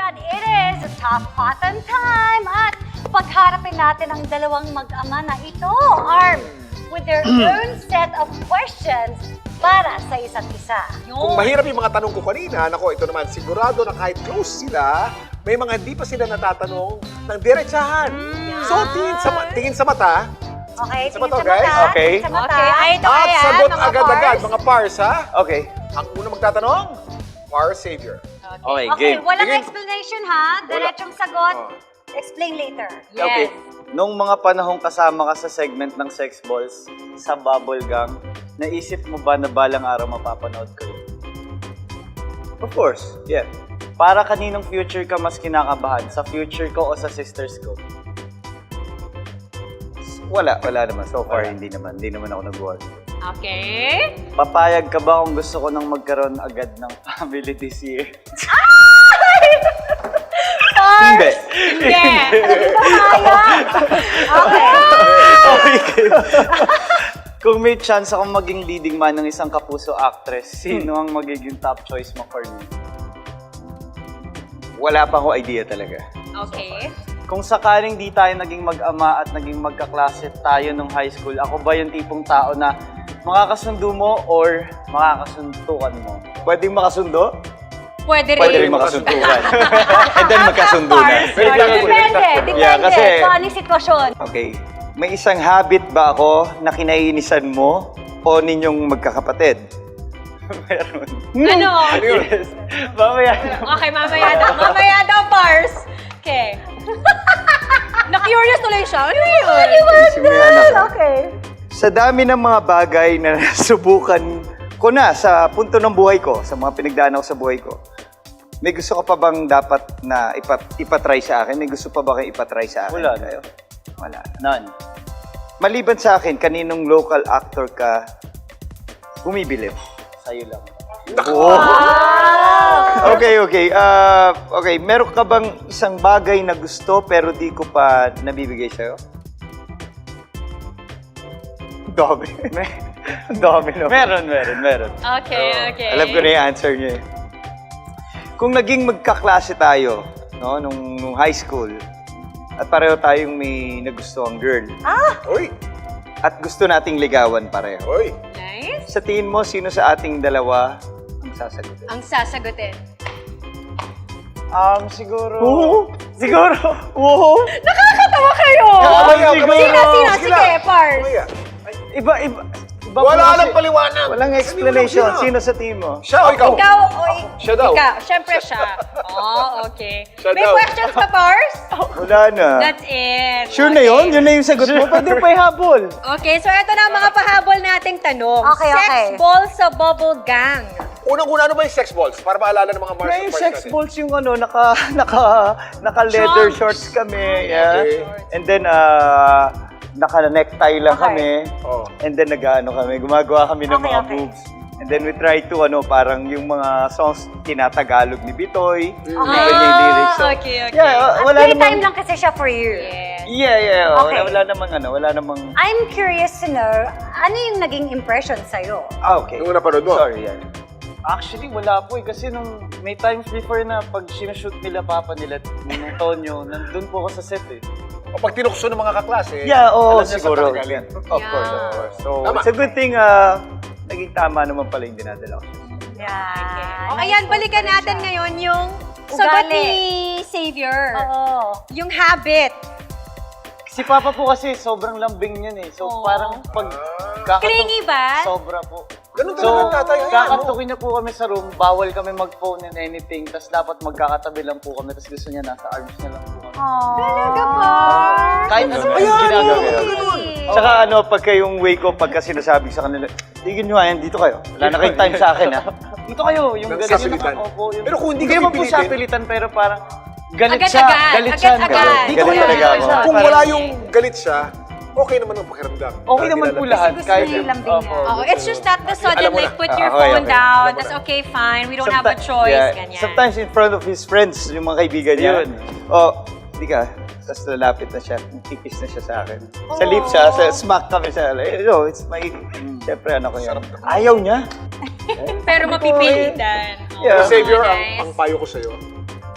Ayan, it is Top Cotton time! At pagharapin natin ang dalawang mag-ama na ito, armed with their own set of questions para sa isa't isa. Kung mahirap yung mga tanong ko kanina, nako, ito naman, sigurado na kahit close sila, may mga hindi pa sila natatanong ng diretsahan. So, tingin sa mata. Okay, Sa tingin mata, sa guys. mata. Okay. Tingin sa mata. Okay, ay ito At ayan, sagot mga agad-agad, Pars. mga Pars, ha? Okay. Ang unang magtatanong, Pars Savior. Okay, Okay, game. walang Game. explanation ha. Diretsong sagot. Oh. Explain later. Yes. Okay. Nung mga panahong kasama ka sa segment ng Sex Balls sa Bubble Gang, naisip mo ba na balang araw mapapanood ko yun? Of course, yeah. Para kaninong future ka mas kinakabahan? Sa future ko o sa sisters ko? Wala naman. So far, hindi naman ako nag-work. Okay. Papayag ka ba kung gusto ko nang magkaroon agad ng family this year? Hindi. Hindi. Okay. Okay. Kung may chance akong maging leading man ng isang kapuso actress, sino ang magiging top choice mo for me? Wala pa akong idea talaga. Okay. Kung sakaling di tayo naging mag-ama at naging magkaklase tayo nung high school, ako ba yung tipong tao na makakasundo mo or makakasuntukan mo? Pwedeng makasundo? Pwede rin. Pwede rin makasuntukan. And then magkasundo na. Depende. Yeah, kasi- So, anong sitwasyon? Okay. May isang habit ba ako na kinaiinisan mo o ninyong magkakapatid? Meron. Ano? Yes. Mamaya na. Okay, mamaya daw. Mamaya daw, Pars. Okay. Na-curious tuloy siya. Ano yun? Simihan ako. Okay. Sa dami ng mga bagay na nasubukan ko na sa punto ng buhay ko, sa mga pinagdaan ako sa buhay ko, may gusto ka pa bang dapat na ipatry sa akin? May gusto pa ba kayong ipatry sa akin? Wala. Kayo? Wala. None. Maliban sa akin, kaninong local actor ka bumibilib? Sa'yo lang. Okay. Okay, meron ka bang isang bagay na gusto pero di ko pa nabibigay sa'yo? Dami. Dami naman. Meron. Okay. Alam ko na yung answer niya eh. Kung naging magkaklase tayo, no, nung high school, at pareho tayong may nagustuhang girl, Uy! at gusto nating ligawan pareho. Uy! Nice. Sa tingin mo, sino sa ating dalawa ang sasagutin? Ang sasagutin. Siguro... Siguro! Oo! Nakakatawa kayo! Mamaya, Sino? mamaya. Sige, Pars. Mamaya. Iba Wala po alam kasi- paliwanag. Walang explanation. Sino? Sino sa tingin mo? Siya o ikaw? Ikaw, oy. Siya daw. Ikaw, syempre siya. Oh, okay. Siya May daw. questions pa, Pars? Wala na. That's it. Sure na yun? Yun na yung sagot mo? Pwede pa ihabol. Okay, so ito na ang mga pahabol nating tanong. Okay. Sex ball sa Bubble Gang. Unang-una, ano ba yung sex balls? Para maalala ng mga Mars May and Pars sex natin. balls yung ano, naka-leather Trunks. shorts kami. Yeah. Okay. And then, naka-necktie lang Okay. kami. Oh. And then, kami, gumagawa kami ng Okay, mga okay. moves. And then, we try to, parang yung mga songs tinatagalog ni Bitoy. Iba niya yung lyrics. So, Okay. yeah, wala Playtime namang... lang kasi siya for you. Yes. Yeah. Okay. Wala namang... I'm curious to know, ano yung naging impression sa'yo? Okay. Nung napanood mo? Sorry, yan. Actually, wala po eh. Kasi nung may times before na pag sinushoot nila papa nila nung Tonyo, nandun po ako sa set eh. O pag tinukso ng mga kaklase, Yeah, oo, alam niya siguro. saan galing. Of course. So, Tama. it's a good thing, naging tama naman pala yung dinadala ko. Yan. Ayan, balikan natin ngayon yung sagot Ugali. ni Xavier. Oo. Yung habit. Si Papa po kasi sobrang lambing niyan eh. So Oo. parang pag Clingy ba? Sobra po. Ganun So, talaga tatay. Hayaan mo. kakatukin niya po kami sa room, bawal kami mag-phone and anything, tapos dapat magkakatabi lang po kami, tapos gusto niya nasa arms niya lang po kami. Talaga ba? Kahit ano Ayan, ginagawa. Tsaka pagka yung way ko, pagka sinasabi sa kanila, tigil nyo yan, dito kayo. Wala na kayong time sa akin, ha? Dito kayo, yung Nang ganun yung sasalitan. nakakaupo. Yung... Pero kung hindi ka naman po pipilitin- siya pilitan, pero parang galit Agad-agad, siya. Galit siya. agad-agad. Dito Galit kayo, talaga dito ako. siya. Kung Parang- wala yung galit siya, okay naman ang pakiramdam. Okay naman po lahat. Gusto Kahit niya yung lambing niya. Opo, Oh, gusto it's just that the sudden, Alam mo like, na. put your Okay, phone okay. down. Alam mo That's na. okay, fine. We don't have a choice. Ganyan. Sometimes in front of his friends, yung mga kaibigan niya. Yun. Hindi ka. Tapos lalapit na siya, kikis na siya sa akin. Sa lips siya, sa smack kami siya. It's my, siyempre ko yan. Ayaw niya. Pero mapipilitan. Yeah. Savior, nice. ang payo ko sa'yo,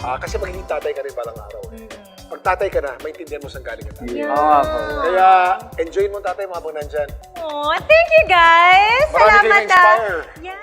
Kasi magiging tatay ka rin balang araw. Pag tatay ka na, maintindihan mo saan galing ka tatay. Oo nga po. Kaya, enjoyin mo tatay mga habang nandyan. Oh, thank you guys! Marami Salamat kayong inspire. Yeah.